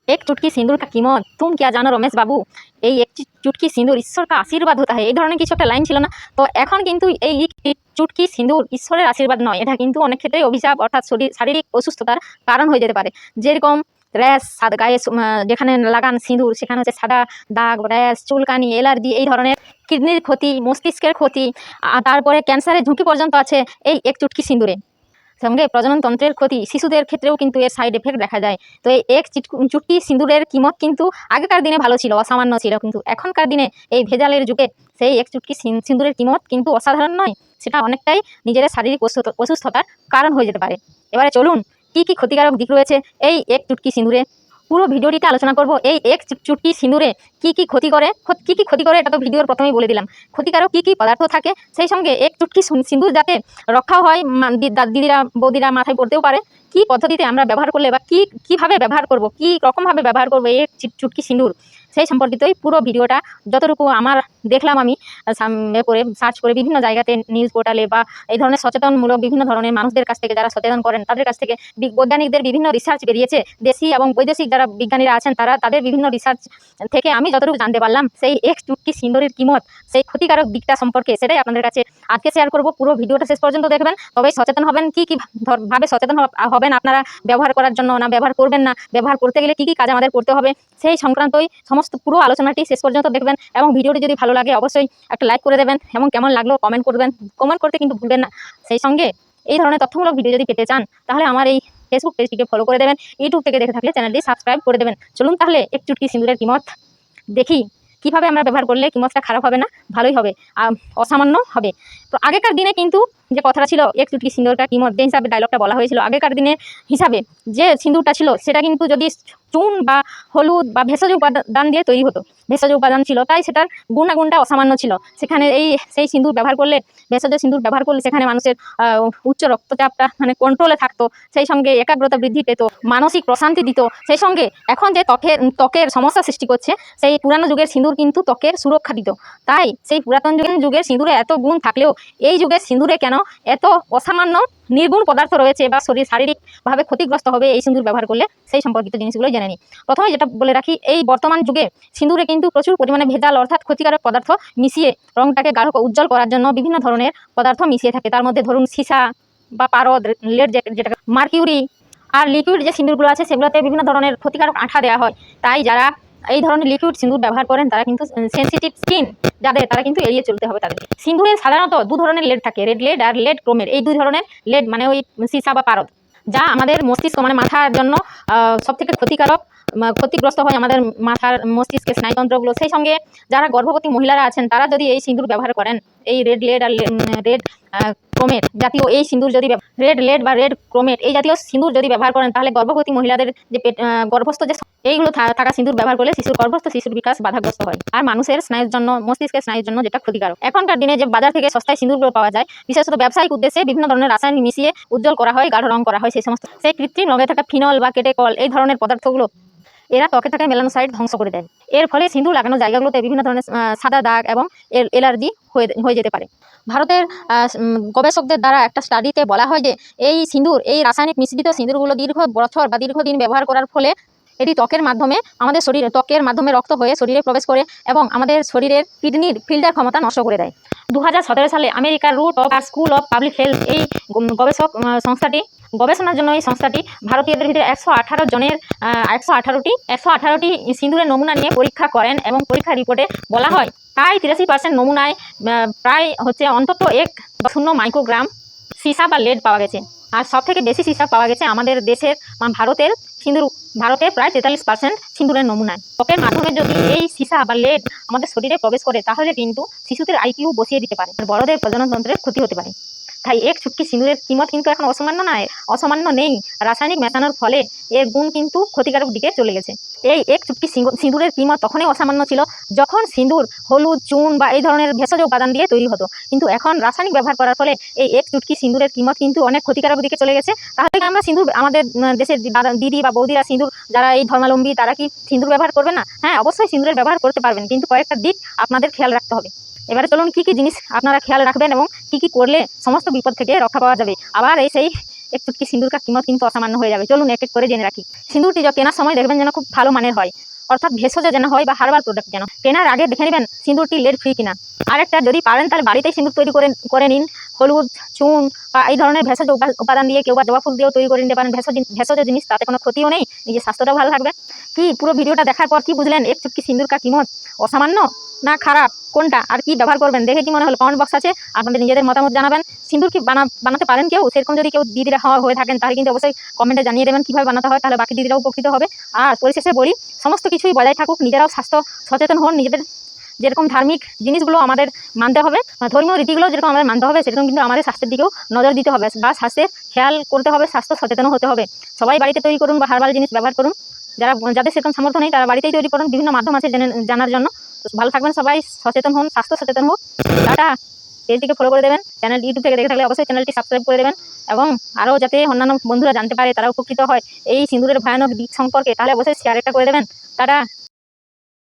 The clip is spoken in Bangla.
एक चुटकी सिंदूर का कीमत तुम क्या জানো রমেশ বাবু। এই এক চুটকি সিঁদুর ঈশ্বর কা আশীর্বাদ হতা হয়, এই ধরনের কিছু একটা লাইন ছিল না? তো এখন কিন্তু এই চুটকি সিঁদুর ঈশ্বরের আশীর্বাদ নয়, এটা কিন্তু অনেক ক্ষেত্রে অভিশাপ অর্থাৎ শারীরিক অসুস্থতার কারণ হয়ে যেতে পারে। যেরকম র্যাশ, সাদা গায়ে যেখানে লাগান সিঁদুর সেখানে হচ্ছে সাদা দাগ, র্যাশ, চুলকানি, এলার্জি, এই ধরনের কিডনির ক্ষতি, মস্তিষ্কের ক্ষতি, তারপরে ক্যান্সারের ঝুঁকি পর্যন্ত আছে এই এক চুটকি সিঁদুরে। সঙ্গে প্রজননতন্ত্রের ক্ষতি, শিশুদের ক্ষেত্রেও কিন্তু এর সাইড এফেক্ট দেখা যায়। তো এই এক চুটকি সিঁদুরের কিমত কিন্তু আগেকার দিনে ভালো ছিল, অসামান্য ছিল, কিন্তু এখনকার দিনে এই ভেজালের যুগে সেই এক চুটকি সিঁদুরের কিমত কিন্তু অসাধারণ নয়, সেটা অনেকটাই নিজের শারীরিক অসুস্থতার কারণ হয়ে যেতে পারে। এবারে চলুন কি কি ক্ষতিকারক দিক রয়েছে এই এক চুটকি সিঁদুরে, পুরো ভিডিওটিতে আলোচনা করব। এই এক চুটকি সিঁদুরে কি কি ক্ষতি করে, এটা তো ভিডিওর প্রথমেই বলে দিলাম। ক্ষতিকারক কি কি পদার্থ থাকে, সেই সঙ্গে এক চুটকি সিঁদুর যাতে রক্ষাও হয়, দিদিরা বৌদিরা মাথায় পড়তেও পারে, কি পদ্ধতিতে আমরা ব্যবহার করলে বা কিভাবে ব্যবহার করব, কি রকমভাবে ব্যবহার করবো এই চুটকি সিঁদুর, সেই সম্পর্কিতই পুরো ভিডিওটা। যতটুকু আমার দেখলাম আমি করে সার্চ করে বিভিন্ন জায়গাতে, নিউজ পোর্টালে বা এই ধরনের সচেতনমূলক বিভিন্ন ধরনের মানুষদের কাছ থেকে, যারা সচেতন করেন তাদের কাছ থেকে, বৈজ্ঞানিকদের বিভিন্ন রিসার্চ বেরিয়েছে, দেশি এবং বৈদেশিক যারা বিজ্ঞানীরা আছেন তাদের বিভিন্ন রিসার্চ থেকে আমি যতটুকু জানতে পারলাম সেই এক চুটকি সিঁদুরের কিমত, সেই ক্ষতিকারক দিকটা সম্পর্কে, সেটাই আপনাদের কাছে আজকে শেয়ার করব। পুরো ভিডিওটা শেষ পর্যন্ত দেখবেন, তবেই সচেতন হবেন। কি ভাবে সচেতন হবেন আপনারা ব্যবহার করার জন্য, না ব্যবহার করবেন না, ব্যবহার করতে গেলে কি কি কাজ আমাদের করতে হবে, সেই সংক্রান্তই সমস্ত পুরো আলোচনাটি শেষ পর্যন্ত দেখবেন। এবং ভিডিওটি যদি ভালো লাগে অবশ্যই একটা লাইক করে দেবেন, এবং কেমন লাগলো কমেন্ট করবেন, কমেন্ট করতে কিন্তু ভুলবেন না। সেই সঙ্গে এই ধরনের তথ্যমূলক ভিডিও যদি পেতে চান তাহলে আমার এই ফেসবুক পেজটিকে ফলো করে দেবেন, ইউটিউব থেকে দেখে থাকলে চ্যানেলটি সাবস্ক্রাইব করে দেবেন। চলুন তাহলে এক চুটকি সিঁদুরের কিমত দেখি, কিভাবে আমরা ব্যবহার করলে কিমতটা খারাপ হবে না, ভালোই হবে, অসামান্য হবে। তো আগেকার দিনে কিন্তু যে কথাটা ছিল এক চুটকি সিঁদুরটা কিমত, যে হিসাবে ডায়লগটা বলা হয়েছিল আগেকার দিনের হিসাবে, যে সিঁদুরটা ছিল সেটা কিন্তু যদি চুন বা হলুদ বা ভেষজ উপাদান দিয়ে তৈরি হতো, ভেষজ উপাদান ছিল, তাই সেটার গুণাগুণটা অসামান্য ছিল। সেখানে সেই সিঁদুর ব্যবহার করলে, ভেষজ সিঁদুর ব্যবহার করলে সেখানে মানুষের উচ্চ রক্তচাপটা কন্ট্রোলে থাকতো, সেই সঙ্গে একাগ্রতা বৃদ্ধি পেত, মানসিক প্রশান্তি দিত। সেই সঙ্গে এখন যে ত্বকের সমস্যা সৃষ্টি করছে, সেই পুরানো যুগের সিঁদুর কিন্তু ত্বকের সুরক্ষা দিত। তাই সেই পুরাতন যুগের সিঁদুরে এত গুণ থাকলেও এই যুগের সিঁদুরে কেন এত অসামান্য নির্গুণ পদার্থ রয়েছে বা শারীরিকভাবে ক্ষতিগ্রস্ত হবে এই সিঁদুর ব্যবহার করলে, সেই সম্পর্কিত জিনিসগুলো জেনে নিই। প্রথমে যেটা বলে রাখি, এই বর্তমান যুগে সিঁদুরে কিন্তু প্রচুর পরিমাণে ভেজাল অর্থাৎ ক্ষতিকারক পদার্থ মিশিয়ে রংটাকে গাঢ় উজ্জ্বল করার জন্য বিভিন্ন ধরনের পদার্থ মিশিয়ে থাকে। তার মধ্যে ধরুন সীসা বা পারদ, লেড, যেটা মার্কিউরি, আর লিকুইড যে সিঁদুরগুলো আছে সেগুলোতে বিভিন্ন ধরনের ক্ষতিকারক আঠা দেওয়া হয়। তাই যারা এই ধরনের লিকুইড সিঁদুর ব্যবহার করেন তারা কিন্তু সেনসিটিভ স্কিন যাদের, তারা কিন্তু এড়িয়ে চলতে হবে তাদের। সিঁদুরের সাধারণত দু ধরনের লেড থাকে, রেড লেড আর লেড ক্রোমেট। এই দুই ধরনের লেড মানে ওই সীসা বা পারদ, যা আমাদের মস্তিষ্ক মাথার জন্য সবথেকে ক্ষতিগ্রস্ত হয় আমাদের মাথার মস্তিষ্কের স্নায়ুতন্ত্রগুলো। সেই সঙ্গে যারা গর্ভবতী মহিলারা আছেন তারা যদি এই সিঁদুর ব্যবহার করেন, এই রেড লেড আর রেড ক্রোমেট জাতীয় এই সিঁদুর যদি রেড লেড বা রেড ক্রোমেট এই জাতীয় সিঁদুর যদি ব্যবহার করেন, তাহলে গর্ভবতী মহিলাদের যে গর্ভস্থ যে এইগুলো থাকা সিঁদুর ব্যবহার করলে গর্ভস্থ শিশুর বিকাশ বাধাগ্রস্ত হয়, আর মানুষের স্নায়ুর জন্য, মস্তিষ্কের স্নায়ুর জন্য যেটা ক্ষতিকারক। এখনকার দিনে যে বাজার থেকে সস্তায় সিঁদুরগুলো পাওয়া যায়, বিশেষত ব্যবসায়িক উদ্দেশ্যে বিভিন্ন ধরনের রাসায়নিক মিশিয়ে উজ্জ্বল করা হয়, গাঢ় রং করা হয়, সেই কৃত্রিম রঙে থাকা ফিনল বা কেটেকল এই ধরনের পদার্থগুলো এরা ত্বকে থাকা মেলানোসাইট ধ্বংস করে দেয়। এর ফলে সিঁদুর লাগানো জায়গাগুলোতে বিভিন্ন ধরনের সাদা দাগ এবং এলার্জি হয়ে যেতে পারে। ভারতের গবেষকদের দ্বারা একটা স্টাডিতে বলা হয় যে এই রাসায়নিক মিশ্রিত সিঁদুরগুলো দীর্ঘ বছর বা দীর্ঘদিন ব্যবহার করার ফলে এটি ত্বকের মাধ্যমে রক্ত হয়ে শরীরে প্রবেশ করে এবং আমাদের শরীরের কিডনির ফিল্টার ক্ষমতা নষ্ট করে দেয়। 2017 সালে আমেরিকার রুট of school of public health এই গবেষণার জন্য এই সংস্থাটি ভারতীয়দের ভিতরে 118টি সিঁদুরের নমুনা নিয়ে পরীক্ষা করেন, এবং পরীক্ষা রিপোর্টে বলা হয় প্রায় 83% নমুনায় প্রায় অন্তত 1.0 মাইক্রোগ্রাম সীসা বা লেড পাওয়া গেছে। আর সব থেকে বেশি সীসা পাওয়া গেছে আমাদের দেশের ভারতে প্রায় 43% সিঁদুরের নমুনায়। ত্বকের মাধ্যমে যদি এই সীসা বা লেড আমাদের শরীরে প্রবেশ করে, তাহলে কিন্তু শিশুদের IQ বসিয়ে দিতে পারে, বড়দের প্রজননতন্ত্রের ক্ষতি হতে পারে। তাই এক চুটকি সিঁদুরের কিমত কিন্তু এখন অসামান্য নেই। রাসায়নিক মেশানোর ফলে এর গুণ কিন্তু ক্ষতিকারক দিকে চলে গেছে। এই এক চুটকি সিঁদুরের কিমত তখনই অসামান্য ছিল যখন সিঁদুর হলুদ, চুন বা এই ধরনের ভেষজ উপাদান দিয়ে তৈরি হতো, কিন্তু এখন রাসায়নিক ব্যবহার করার ফলে এই এক চুটকি সিঁদুরের কিমত কিন্তু অনেক ক্ষতিকারক দিকে চলে গেছে। তাহলে আমরা সিঁদুর, আমাদের দেশের দিদি বা বৌদিরা সিঁদুর, যারা এই ধর্মাবলম্বী, তারা কি সিঁদুর ব্যবহার করবে না? হ্যাঁ, অবশ্যই সিঁদুরের ব্যবহার করতে পারবেন, কিন্তু কয়েকটা দিক আপনাদের খেয়াল রাখতে হবে। এবারে চলুন কি কি জিনিস আপনারা খেয়াল রাখবেন এবং কি কি করলে সমস্ত বিপদ থেকে রক্ষা পাওয়া যাবে। আবার এক চুটকি সিঁদুরকার কিমত কিন্তু অসামান্য হয়ে যাবে। চলুন এক এক করে জেনে রাখি। সিঁদুরটি কেনার সময় দেখবেন যেন খুব ভালো মানের হয়, অর্থাৎ ভেষজ যেন হয় বা হার্বাল প্রোডাক্ট যেন। কেনার আগে দেখে নেবেন সিঁদুরটি লেড ফ্রি কিনা। আরেকটা, যদি পারেন তাহলে বাড়িতেই সিঁদুর তৈরি করে নিন। হলুদ, চুন বা এই ধরনের ভেষজ উপাদান দিয়ে, কেউ বা জবা ফুল দিয়েও তৈরি করে নিতে পারেন। ভেষজ জিনিস, তাতে কোনো ক্ষতিও নেই, নিজের স্বাস্থ্যটাও ভালো থাকবে। কি পুরো ভিডিওটা দেখার পর কি বুঝলেন? এক চুটকি সিঁদুরকার কিমত অসামান্য না খারাপ, কোনটা আর কি ব্যবহার করবেন দেখে কি মনে হলো? কমেন্ট বক্স আছে, আপনাদের নিজেদের মতামত জানাবেন। সিঁদুর কি বানাতে পারেন কেউ? সেরকম যদি কেউ দিদিরা হয়ে থাকেন তাহলে কিন্তু অবশ্যই কমেন্টে জানিয়ে দেবেন কীভাবে বানাতে হয়, তাহলে বাকি দিদিরাও উপকৃত হবে। আর পরিশেষে বলি, সমস্ত কিছুই বজায় থাকুক, নিজেরাও স্বাস্থ্য সচেতন হন। নিজেদের যেরকম ধার্মিক জিনিসগুলো আমাদের মানতে হবে, ধর্মীয় রীতিগুলো যেরকম আমাদের মানতে হবে, সেরকম কিন্তু আমাদের স্বাস্থ্যের দিকেও নজর দিতে হবে বা স্বাস্থ্যের খেয়াল করতে হবে, স্বাস্থ্য সচেতনও হতে হবে। সবাই বাড়িতে তৈরি করুন বা হার্বাল জিনিস ব্যবহার করুন। যাদের সেরকম সামর্থ্য নেই তারা বাড়িতেই তৈরি করুন, বিভিন্ন মাধ্যম আছে জানার জন্য। তো ভালো থাকবেন সবাই, সচেতন হন, স্বাস্থ্য সচেতন হোক। টাটা। পেজটিকে ফলো করে দেবেন, ইউটিউব থেকে দেখে থাকলে অবশ্যই চ্যানেলটি সাবস্ক্রাইব করে দেবেন, এবং আরও যাতে অন্যান্য বন্ধুরা জানতে পারে, তারা উপকৃত হয় এই সিঁদুরের ভয়ানক দিক সম্পর্কে, তাহলে অবশ্যই শেয়ার একটা করে দেবেন। টাটা।